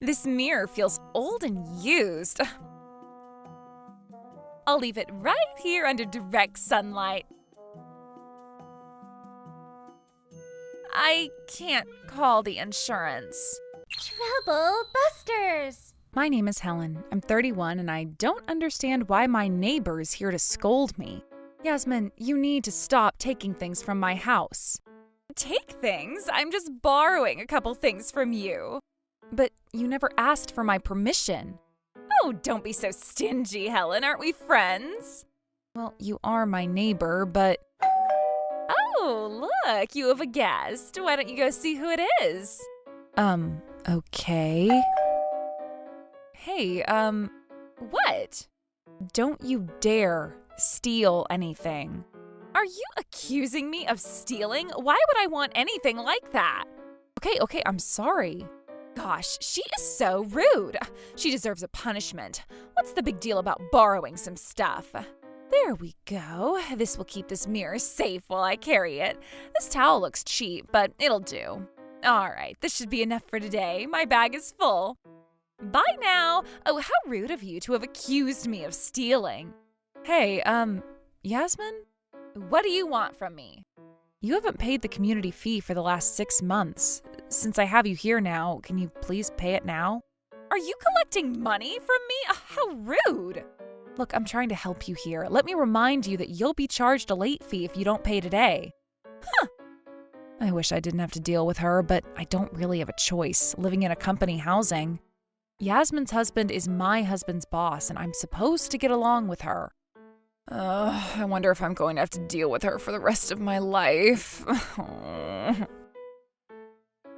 This mirror feels old and used. I'll leave it right here under direct sunlight. I can't call the insurance. Trouble Busters! My name is Helen. I'm 31 and I don't understand why my neighbor is here to scold me. Yasmin, you need to stop taking things from my house. Take things? I'm just borrowing a couple things from you. But you never asked for my permission. Oh, don't be so stingy, Helen. Aren't we friends? Well, you are my neighbor, but... Oh, look, you have a guest. Why don't you go see who it is? Okay. Hey, what? Don't you dare steal anything. Are you accusing me of stealing? Why would I want anything like that? Okay, I'm sorry. Gosh, she is so rude. She deserves a punishment. What's the big deal about borrowing some stuff? There we go. This will keep this mirror safe while I carry it. This towel looks cheap, but it'll do. All right, this should be enough for today. My bag is full. Bye now. Oh, how rude of you to have accused me of stealing. Hey, Yasmin? What do you want from me? You haven't paid the community fee for the last 6 months. Since I have you here now, can you please pay it now? Are you collecting money from me? How rude! Look, I'm trying to help you here. Let me remind you that you'll be charged a late fee if you don't pay today. Huh. I wish I didn't have to deal with her, but I don't really have a choice, living in a company housing. Yasmin's husband is my husband's boss, and I'm supposed to get along with her. I wonder if I'm going to have to deal with her for the rest of my life.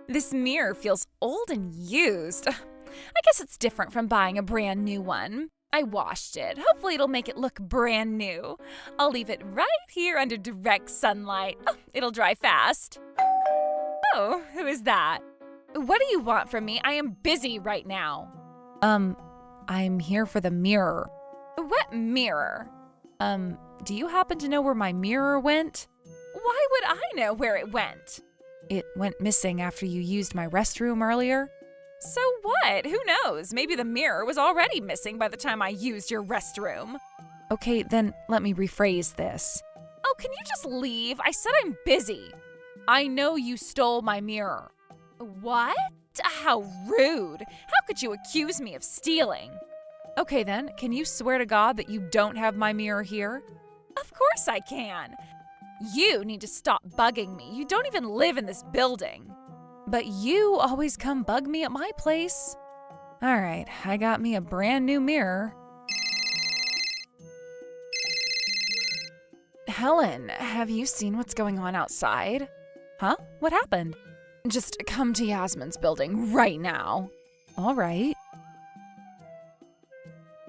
This mirror feels old and used. I guess it's different from buying a brand new one. I washed it. Hopefully it'll make it look brand new. I'll leave it right here under direct sunlight. Oh, it'll dry fast. Oh, who is that? What do you want from me? I am busy right now. I'm here for the mirror. What mirror? Do you happen to know where my mirror went? Why would I know where it went? It went missing after you used my restroom earlier. So what? Who knows? Maybe the mirror was already missing by the time I used your restroom. Okay, then let me rephrase this. Oh, can you just leave? I said I'm busy. I know you stole my mirror. What? How rude. How could you accuse me of stealing? Okay then, can you swear to God that you don't have my mirror here? Of course I can. You need to stop bugging me. You don't even live in this building. But you always come bug me at my place. All right, I got me a brand new mirror. Helen, have you seen what's going on outside? Huh? What happened? Just come to Yasmin's building right now. All right.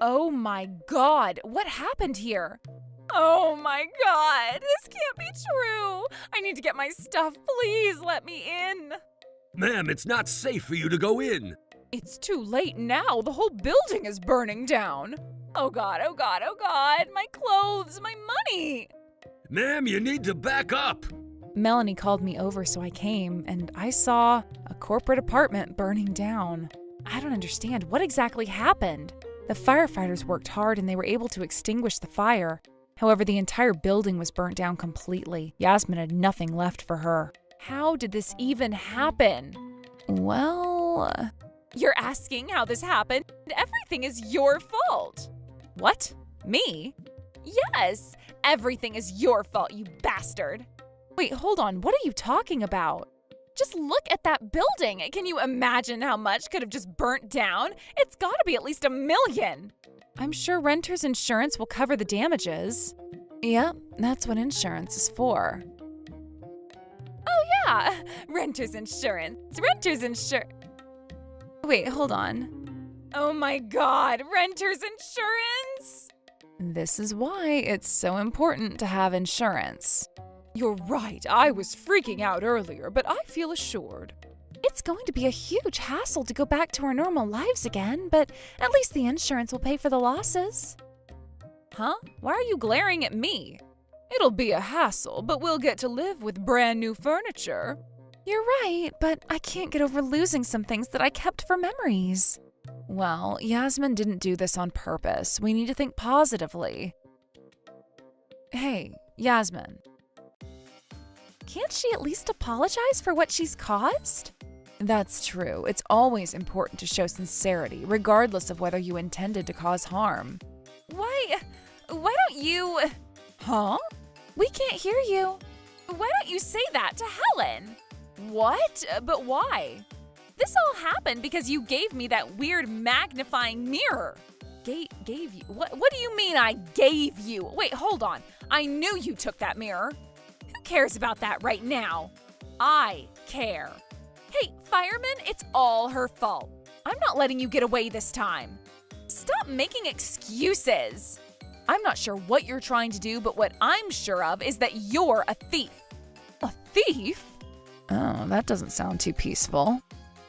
Oh my God, what happened here? Oh my God, this can't be true. I need to get my stuff. Please let me in. Ma'am, it's not safe for you to go in. It's too late now. The whole building is burning down. Oh God, oh God, oh God. My clothes, my money. Ma'am, you need to back up. Melanie called me over, so I came, and I saw a corporate apartment burning down. I don't understand. What exactly happened? The firefighters worked hard and they were able to extinguish the fire. However, the entire building was burnt down completely. Yasmin had nothing left for her. How did this even happen? Well... You're asking how this happened? Everything is your fault. What? Me? Yes, everything is your fault, you bastard. Wait, hold on. What are you talking about? Just look at that building. Can you imagine how much could have just burnt down? It's got to be at least $1 million. I'm sure renter's insurance will cover the damages. Yep, that's what insurance is for. Oh yeah, renter's insurance. Wait, hold on. Oh my God, renter's insurance? This is why it's so important to have insurance. You're right, I was freaking out earlier, but I feel assured. It's going to be a huge hassle to go back to our normal lives again, but at least the insurance will pay for the losses. Huh? Why are you glaring at me? It'll be a hassle, but we'll get to live with brand new furniture. You're right, but I can't get over losing some things that I kept for memories. Well, Yasmin didn't do this on purpose. We need to think positively. Hey, Yasmin. Can't she at least apologize for what she's caused? That's true. It's always important to show sincerity, regardless of whether you intended to cause harm. Why don't you… Huh? We can't hear you. Why don't you say that to Helen? What? But why? This all happened because you gave me that weird magnifying mirror. Gave you? What do you mean I gave you? Wait, hold on. I knew you took that mirror. Who cares about that right now? I care. Hey, fireman, it's all her fault. I'm not letting you get away this time. Stop making excuses. I'm not sure what you're trying to do, but what I'm sure of is that you're a thief. A thief? Oh, that doesn't sound too peaceful.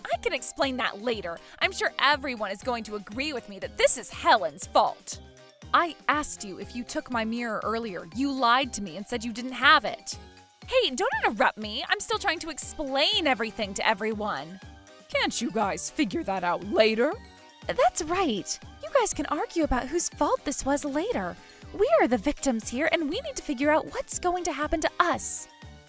I can explain that later. I'm sure everyone is going to agree with me that this is Helen's fault. I asked you if you took my mirror earlier. You lied to me and said you didn't have it. Hey, don't interrupt me. I'm still trying to explain everything to everyone. Can't you guys figure that out later? That's right. You guys can argue about whose fault this was later. We are the victims here, and we need to figure out what's going to happen to us.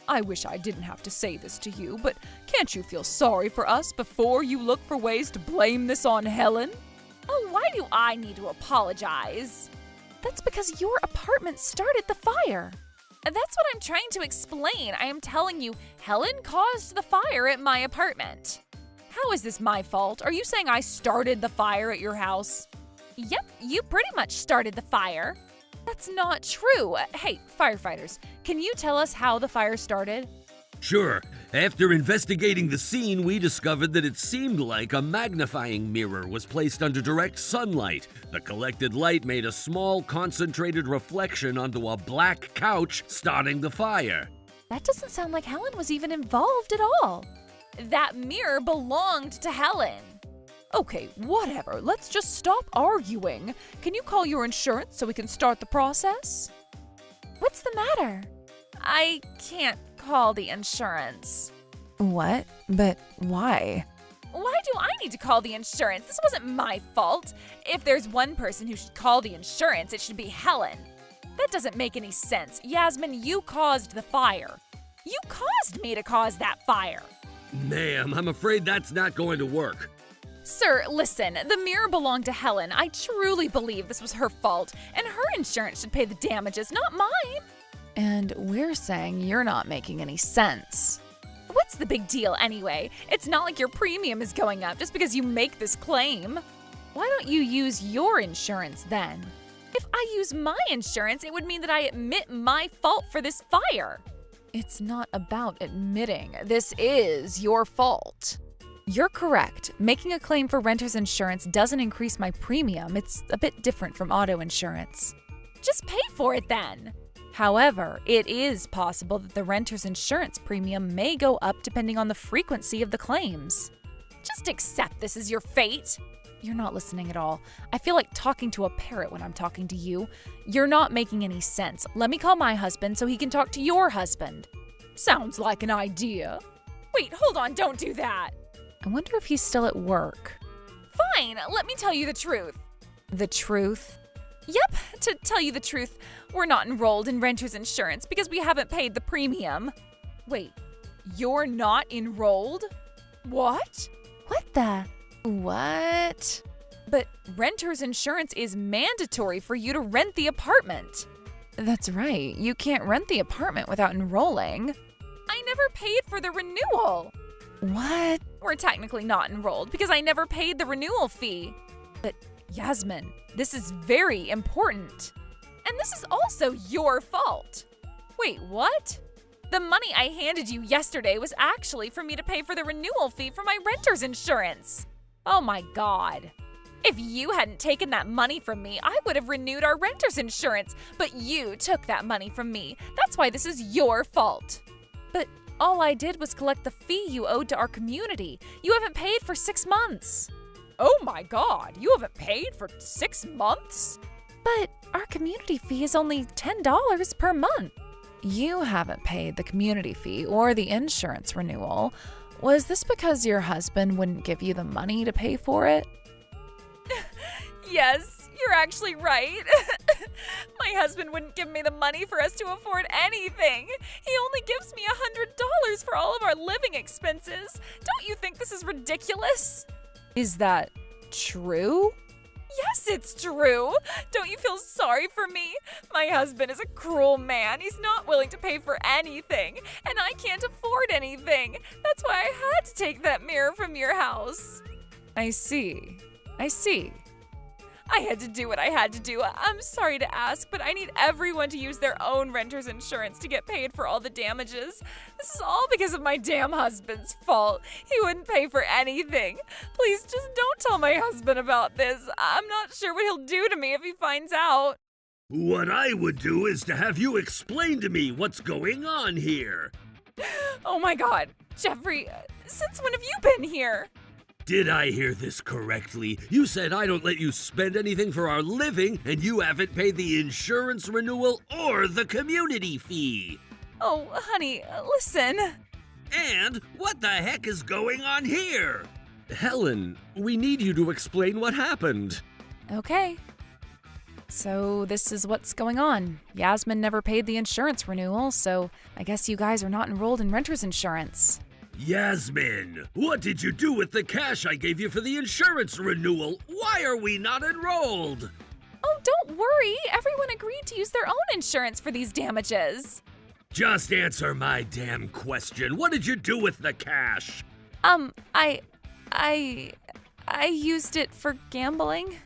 I wish I didn't have to say this to you, but can't you feel sorry for us before you look for ways to blame this on Helen? Oh, why do I need to apologize? That's because your apartment started the fire. That's what I'm trying to explain. I am telling you, Helen caused the fire at my apartment. How is this my fault? Are you saying I started the fire at your house? Yep, you pretty much started the fire. That's not true. Hey, firefighters, can you tell us how the fire started? Sure. After investigating the scene, we discovered that it seemed like a magnifying mirror was placed under direct sunlight. The collected light made a small, concentrated reflection onto a black couch, starting the fire. That doesn't sound like Helen was even involved at all. That mirror belonged to Helen. Okay, whatever. Let's just stop arguing. Can you call your insurance so we can start the process? What's the matter? I can't call the insurance. What? But why? Why do I need to call the insurance? This wasn't my fault. If there's one person who should call the insurance, it should be Helen. That doesn't make any sense. Yasmin, you caused the fire. You caused me to cause that fire. Ma'am, I'm afraid that's not going to work. Sir, listen, the mirror belonged to Helen. I truly believe this was her fault, and her insurance should pay the damages, not mine. And we're saying you're not making any sense. What's the big deal anyway? It's not like your premium is going up just because you make this claim. Why don't you use your insurance then? If I use my insurance, it would mean that I admit my fault for this fire. It's not about admitting. This is your fault. You're correct. Making a claim for renter's insurance doesn't increase my premium. It's a bit different from auto insurance. Just pay for it then. However, it is possible that the renter's insurance premium may go up depending on the frequency of the claims. Just accept this as your fate. You're not listening at all. I feel like talking to a parrot when I'm talking to you. You're not making any sense. Let me call my husband so he can talk to your husband. Sounds like an idea. Wait, hold on, don't do that. I wonder if he's still at work. Fine, let me tell you the truth. The truth? Yep, to tell you the truth, we're not enrolled in renter's insurance because we haven't paid the premium. Wait, you're not enrolled? What? What the? What? But renter's insurance is mandatory for you to rent the apartment. That's right, you can't rent the apartment without enrolling. I never paid for the renewal. What? We're technically not enrolled because I never paid the renewal fee. But Yasmin, this is very important. And this is also your fault. Wait, what? The money I handed you yesterday was actually for me to pay for the renewal fee for my renter's insurance. Oh my God. If you hadn't taken that money from me, I would have renewed our renter's insurance, but you took that money from me. That's why this is your fault. But all I did was collect the fee you owed to our community. You haven't paid for 6 months. Oh my God, you haven't paid for 6 months? But our community fee is only $10 per month. You haven't paid the community fee or the insurance renewal. Was this because your husband wouldn't give you the money to pay for it? Yes, you're actually right. My husband wouldn't give me the money for us to afford anything. He only gives me $100 for all of our living expenses. Don't you think this is ridiculous? Is that true? Yes, it's true. Don't you feel sorry for me? My husband is a cruel man. He's not willing to pay for anything, and I can't afford anything. That's why I had to take that mirror from your house. I see. I had to do what I had to do. I'm sorry to ask, but I need everyone to use their own renter's insurance to get paid for all the damages. This is all because of my damn husband's fault. He wouldn't pay for anything. Please just don't tell my husband about this. I'm not sure what he'll do to me if he finds out. What I would do is to have you explain to me what's going on here. Oh my God, Jeffrey, since when have you been here? Did I hear this correctly? You said I don't let you spend anything for our living, and you haven't paid the insurance renewal or the community fee. Oh, honey, listen. And what the heck is going on here? Helen, we need you to explain what happened. Okay. So this is what's going on. Yasmin never paid the insurance renewal, so I guess you guys are not enrolled in renter's insurance. Yasmin, what did you do with the cash I gave you for the insurance renewal? Why are we not enrolled? Oh, don't worry. Everyone agreed to use their own insurance for these damages. Just answer my damn question. What did you do with the cash? I used it for gambling.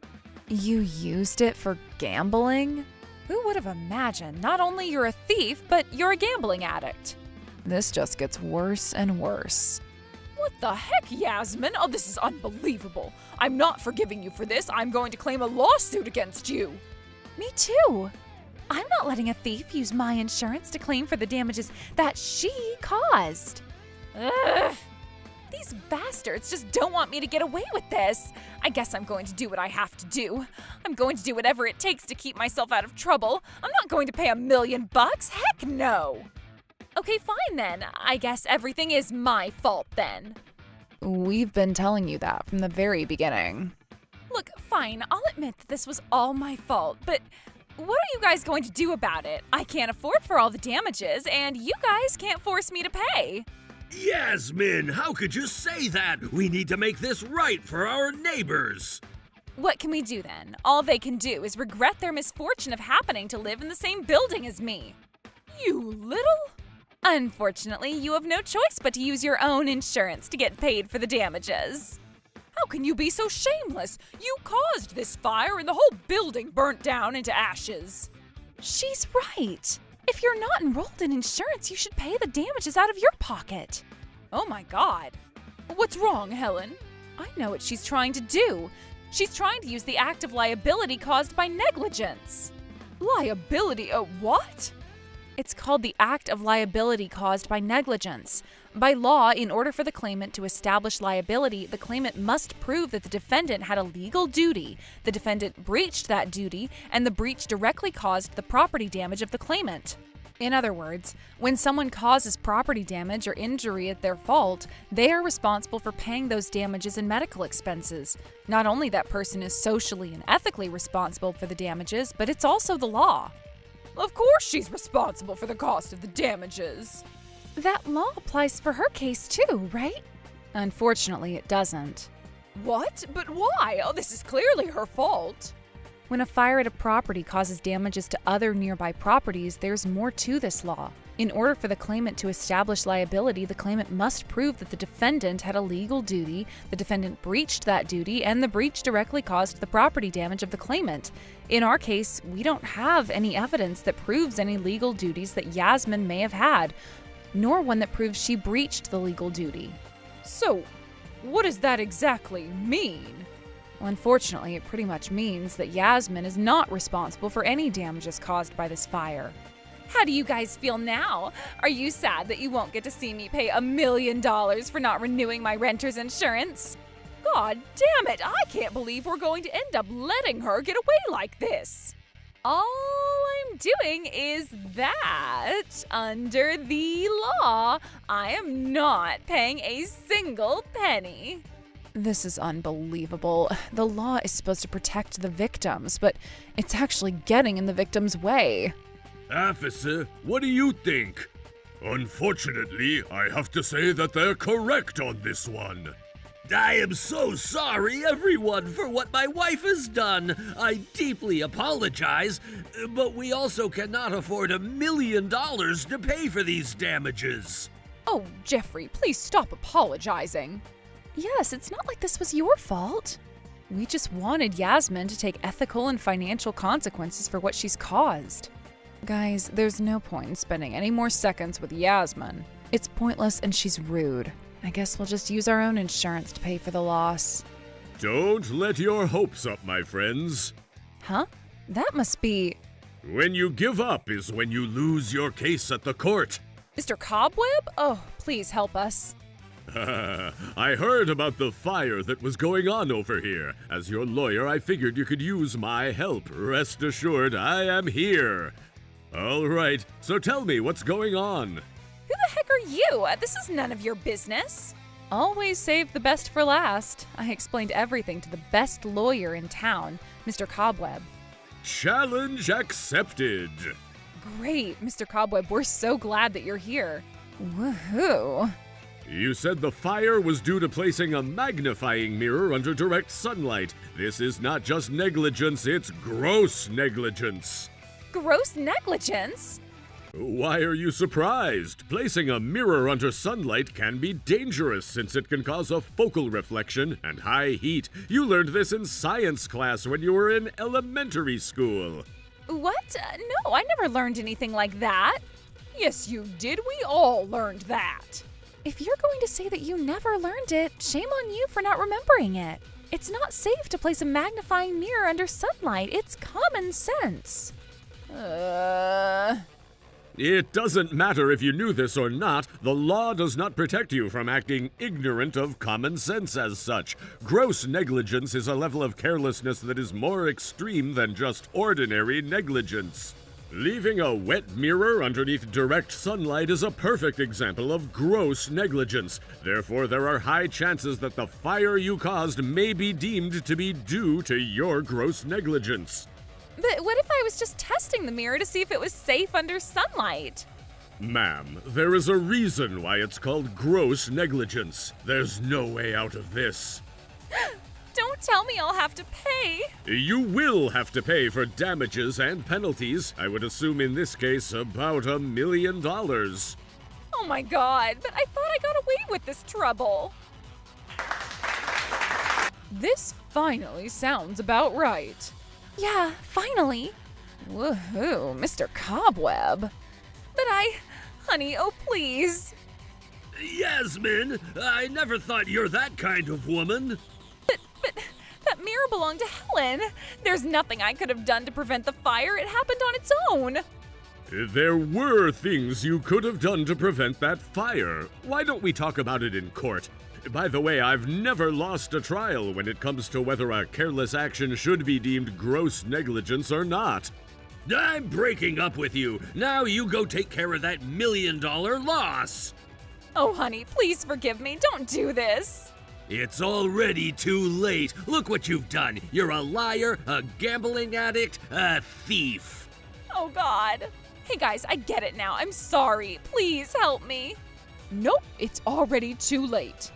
You used it for gambling? Who would have imagined? Not only you're a thief, but you're a gambling addict. This just gets worse and worse. What the heck, Yasmin? Oh, this is unbelievable. I'm not forgiving you for this. I'm going to claim a lawsuit against you. Me too. I'm not letting a thief use my insurance to claim for the damages that she caused. Ugh. These bastards just don't want me to get away with this. I guess I'm going to do what I have to do. I'm going to do whatever it takes to keep myself out of trouble. I'm not going to pay $1 million. Heck no. Okay, fine then. I guess everything is my fault then. We've been telling you that from the very beginning. Look, fine, I'll admit that this was all my fault, but what are you guys going to do about it? I can't afford for all the damages, and you guys can't force me to pay. Yasmin, how could you say that? We need to make this right for our neighbors. What can we do then? All they can do is regret their misfortune of happening to live in the same building as me. You little... Unfortunately, you have no choice but to use your own insurance to get paid for the damages. How can you be so shameless? You caused this fire and the whole building burnt down into ashes. She's right. If you're not enrolled in insurance, you should pay the damages out of your pocket. Oh my God. What's wrong, Helen? I know what she's trying to do. She's trying to use the act of liability caused by negligence. Liability? What? It's called the act of liability caused by negligence. By law, in order for the claimant to establish liability, the claimant must prove that the defendant had a legal duty, the defendant breached that duty, and the breach directly caused the property damage of the claimant. In other words, when someone causes property damage or injury at their fault, they are responsible for paying those damages and medical expenses. Not only that person is socially and ethically responsible for the damages, but it's also the law. Of course she's responsible for the cost of the damages. That law applies for her case too, right? Unfortunately, it doesn't. What? But why? Oh, this is clearly her fault. When a fire at a property causes damages to other nearby properties, there's more to this law. In order for the claimant to establish liability, the claimant must prove that the defendant had a legal duty, the defendant breached that duty, and the breach directly caused the property damage of the claimant. In our case, we don't have any evidence that proves any legal duties that Yasmin may have had, nor one that proves she breached the legal duty. So, what does that exactly mean? Well, unfortunately, it pretty much means that Yasmin is not responsible for any damages caused by this fire. How do you guys feel now? Are you sad that you won't get to see me pay $1 million for not renewing my renter's insurance? God damn it, I can't believe we're going to end up letting her get away like this. All I'm I'm doing is that, under the law, I am not paying a single penny. This is unbelievable. The law is supposed to protect the victims, but it's actually getting in the victim's way. Officer, what do you think? Unfortunately, I have to say that they're correct on this one. I am so sorry, everyone, for what my wife has done. I deeply apologize, but we also cannot afford $1 million to pay for these damages. Oh, Jeffrey, please stop apologizing. Yes, it's not like this was your fault. We just wanted Yasmin to take ethical and financial consequences for what she's caused. Guys, there's no point in spending any more seconds with Yasmin. It's pointless and she's rude. I guess we'll just use our own insurance to pay for the loss. Don't let your hopes up, my friends. Huh? That must be… When you give up is when you lose your case at the court. Mr. Cobweb? Oh, please help us. I heard about the fire that was going on over here. As your lawyer, I figured you could use my help. Rest assured, I am here. All right, so tell me what's going on. Who the heck are you? This is none of your business. Always save the best for last. I explained everything to the best lawyer in town, Mr. Cobweb. Challenge accepted. Great, Mr. Cobweb, we're so glad that you're here. Woohoo! You said the fire was due to placing a magnifying mirror under direct sunlight. This is not just negligence, it's gross negligence. Gross negligence? Why are you surprised? Placing a mirror under sunlight can be dangerous since it can cause a focal reflection and high heat. You learned this in science class when you were in elementary school. What? No, I never learned anything like that. Yes, you did. We all learned that. If you're going to say that you never learned it, shame on you for not remembering it. It's not safe to place a magnifying mirror under sunlight. It's common sense. It doesn't matter if you knew this or not. The law does not protect you from acting ignorant of common sense as such. Gross negligence is a level of carelessness that is more extreme than just ordinary negligence. Leaving a wet mirror underneath direct sunlight is a perfect example of gross negligence. Therefore, there are high chances that the fire you caused may be deemed to be due to your gross negligence. But what if I was just testing the mirror to see if it was safe under sunlight? Ma'am, there is a reason why it's called gross negligence. There's no way out of this. Don't tell me I'll have to pay. You will have to pay for damages and penalties. I would assume in this case about $1 million. Oh my god, but I thought I got away with this trouble. This finally sounds about right. Yeah, finally. Woohoo, Mr. Cobweb. But honey, oh please. Yasmin, I never thought you're that kind of woman. But that mirror belonged to Helen. There's nothing I could have done to prevent the fire. It happened on its own. There were things you could have done to prevent that fire. Why don't we talk about it in court? By the way, I've never lost a trial when it comes to whether a careless action should be deemed gross negligence or not. I'm breaking up with you. Now you go take care of that $1 million loss. Oh, honey, please forgive me. Don't do this. It's already too late. Look what you've done. You're a liar, a gambling addict, a thief. Oh, God. Hey, guys, I get it now. I'm sorry. Please help me. Nope, it's already too late.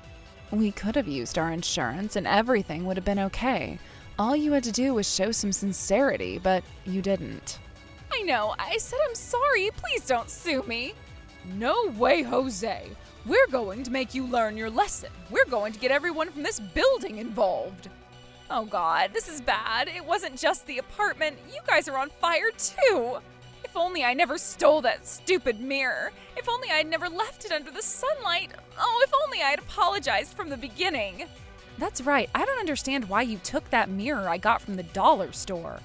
We could have used our insurance and everything would have been okay. All you had to do was show some sincerity, but you didn't. I know. I said I'm sorry. Please don't sue me. No way, Jose. We're going to make you learn your lesson. We're going to get everyone from this building involved. Oh, God, this is bad. It wasn't just the apartment. You guys are on fire, too. If only I never stole that stupid mirror. If only I'd never left it under the sunlight. Oh, if only I'd apologized from the beginning. That's right. I don't understand why you took that mirror I got from the dollar store.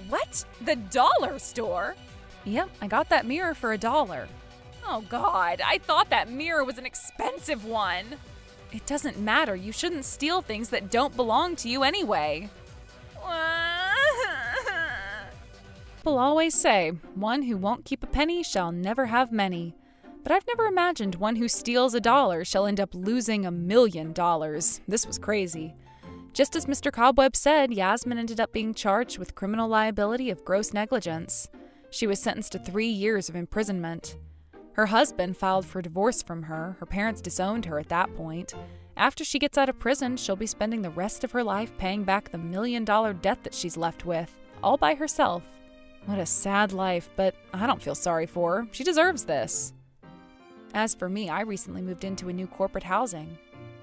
What? The dollar store? Yep, I got that mirror for $1. Oh, God, I thought that mirror was an expensive one. It doesn't matter. You shouldn't steal things that don't belong to you anyway. People always say, one who won't keep a penny shall never have many. But I've never imagined one who steals $1 shall end up losing $1 million. This was crazy. Just as Mr. Cobweb said, Yasmin ended up being charged with criminal liability of gross negligence. She was sentenced to 3 years of imprisonment. Her husband filed for divorce from her. Her parents disowned her at that point. After she gets out of prison, she'll be spending the rest of her life paying back the $1 million debt that she's left with, all by herself. What a sad life, but I don't feel sorry for her. She deserves this. As for me, I recently moved into a new corporate housing.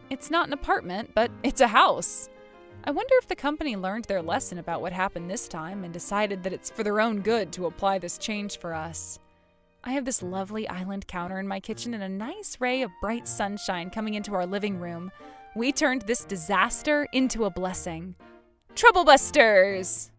It's not an apartment, but it's a house. I wonder if the company learned their lesson about what happened this time and decided that it's for their own good to apply this change for us. I have this lovely island counter in my kitchen and a nice ray of bright sunshine coming into our living room. We turned this disaster into a blessing. Trouble Busters!